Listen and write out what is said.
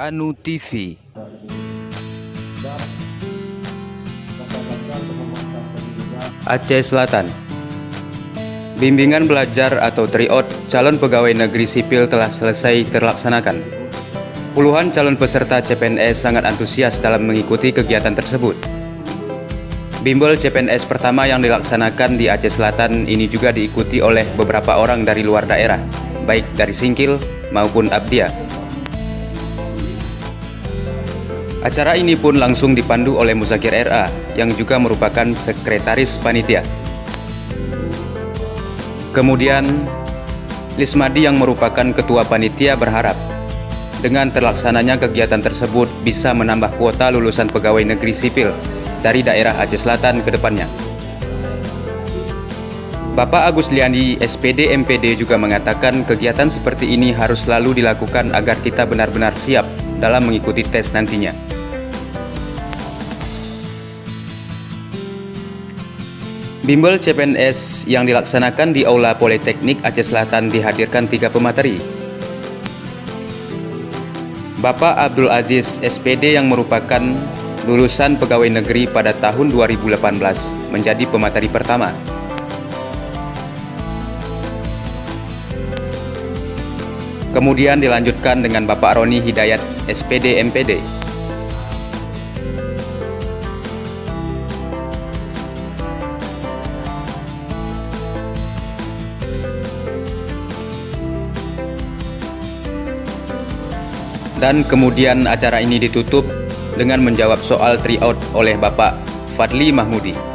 Anu TV. Aceh Selatan. Bimbingan belajar atau tryout calon pegawai negeri sipil telah selesai terlaksanakan. Puluhan calon peserta CPNS sangat antusias dalam mengikuti kegiatan tersebut. Bimbel CPNS pertama yang dilaksanakan di Aceh Selatan ini juga diikuti oleh beberapa orang dari luar daerah, baik dari Singkil maupun Abdia. Acara ini pun langsung dipandu oleh Muzakir RA yang juga merupakan sekretaris panitia. Kemudian, Lismadi yang merupakan ketua panitia berharap dengan terlaksananya kegiatan tersebut bisa menambah kuota lulusan pegawai negeri sipil dari daerah Aceh Selatan ke depannya. Bapak Agus Liandi, SPD MPD juga mengatakan kegiatan seperti ini harus selalu dilakukan agar kita benar-benar siap dalam mengikuti tes nantinya. Bimbel CPNS yang dilaksanakan di Aula Politeknik Aceh Selatan dihadirkan 3 pemateri. Bapak Abdul Aziz, SPD yang merupakan lulusan pegawai negeri pada tahun 2018 menjadi pemateri pertama. Kemudian dilanjutkan dengan Bapak Roni Hidayat, SPD MPD. Dan kemudian acara ini ditutup dengan menjawab soal tryout oleh Bapak Fadli Mahmudi.